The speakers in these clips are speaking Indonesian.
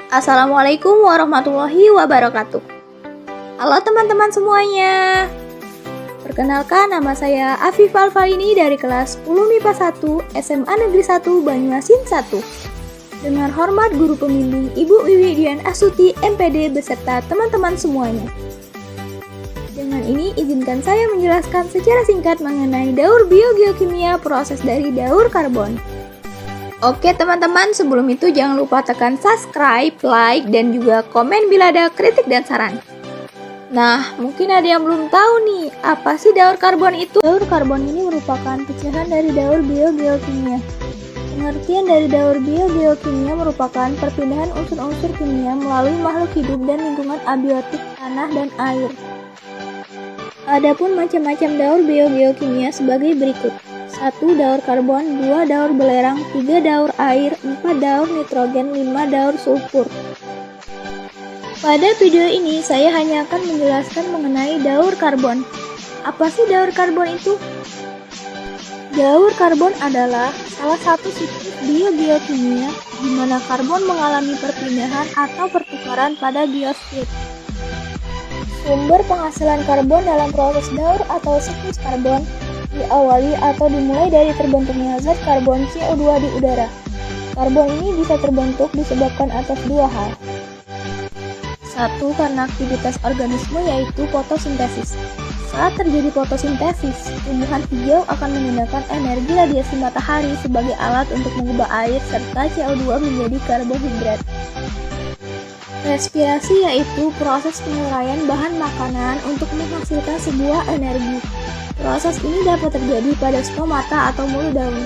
Assalamualaikum warahmatullahi wabarakatuh. Halo teman-teman semuanya. Perkenalkan, nama saya Afifah Alfarini dari kelas 10 MIPA 1 SMA Negeri 1 Banyuasin 1. Dengan hormat Guru Pembimbing Ibu Wiwi Dian Astuti MPD beserta teman-teman semuanya. Dengan ini izinkan saya menjelaskan secara singkat mengenai daur biogeokimia proses dari daur karbon. Oke teman-teman, sebelum itu jangan lupa tekan subscribe, like, dan juga komen bila ada kritik dan saran. Nah, mungkin ada yang belum tahu nih, apa sih daur karbon itu? Daur karbon ini merupakan pecahan dari daur biogeokimia. Pengertian dari daur biogeokimia merupakan perpindahan unsur-unsur kimia melalui makhluk hidup dan lingkungan abiotik tanah dan air. Adapun macam-macam daur biogeokimia sebagai berikut. 1. Daur karbon, 2. Daur belerang, 3. Daur air, 4. Daur nitrogen, 5. Daur sulfur. Pada video ini saya hanya akan menjelaskan mengenai daur karbon. Apa sih daur karbon itu? Daur karbon adalah salah satu siklus biogeokimia di mana karbon mengalami perpindahan atau pertukaran pada biosfir. Sumber penghasilan karbon dalam proses daur atau siklus karbon diawali atau dimulai dari terbentuknya zat karbon CO2 di udara. Karbon ini bisa terbentuk disebabkan atas dua hal. 1. Karena aktivitas organisme yaitu fotosintesis. Saat terjadi fotosintesis, tumbuhan hijau akan menggunakan energi radiasi matahari sebagai alat untuk mengubah air serta CO2 menjadi karbohidrat. Respirasi yaitu proses penguraian bahan makanan untuk menghasilkan sebuah energi. Proses ini dapat terjadi pada stomata atau mulut daun.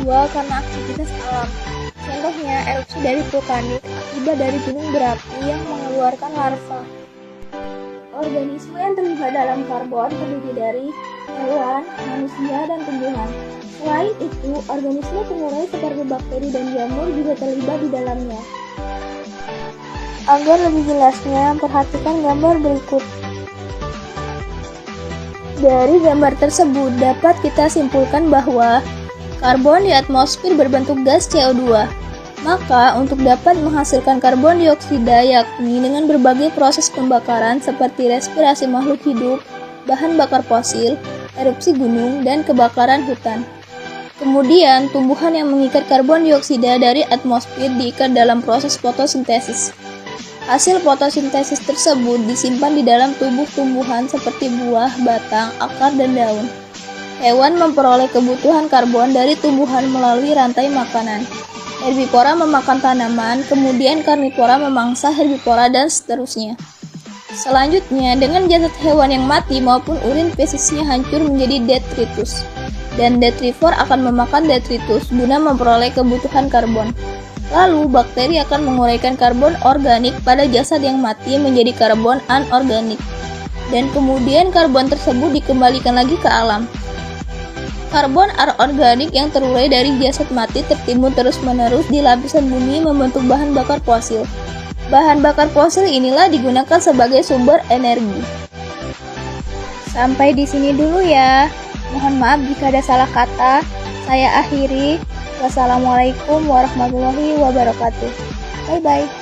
2. Karena aktivitas alam. Contohnya erupsi dari vulkanik akibat dari gunung berapi yang mengeluarkan larva. Organisme yang terlibat dalam karbon terdiri dari hewan, manusia, dan tumbuhan. Selain itu, organisme pengurai seperti bakteri dan jamur juga terlibat di dalamnya. Agar lebih jelasnya, perhatikan gambar berikut. Dari gambar tersebut dapat kita simpulkan bahwa karbon di atmosfer berbentuk gas CO2. Maka untuk dapat menghasilkan karbon dioksida yakni dengan berbagai proses pembakaran seperti respirasi makhluk hidup, bahan bakar fosil, erupsi gunung, dan kebakaran hutan. Kemudian tumbuhan yang mengikat karbon dioksida dari atmosfer diikat dalam proses fotosintesis. Hasil fotosintesis tersebut disimpan di dalam tubuh tumbuhan seperti buah, batang, akar, dan daun. Hewan memperoleh kebutuhan karbon dari tumbuhan melalui rantai makanan. Herbivora memakan tanaman, kemudian karnivora memangsa herbivora, dan seterusnya. Selanjutnya, dengan jasad hewan yang mati maupun urin fesisnya hancur menjadi detritus. Dan detrivor akan memakan detritus guna memperoleh kebutuhan karbon. Lalu, bakteri akan menguraikan karbon organik pada jasad yang mati menjadi karbon anorganik. Dan kemudian karbon tersebut dikembalikan lagi ke alam. Karbon anorganik yang terurai dari jasad mati tertimbun terus-menerus di lapisan bumi membentuk bahan bakar fosil. Bahan bakar fosil inilah digunakan sebagai sumber energi. Sampai di sini dulu ya. Mohon maaf jika ada salah kata. Saya akhiri. Wassalamualaikum warahmatullahi wabarakatuh. Bye-bye.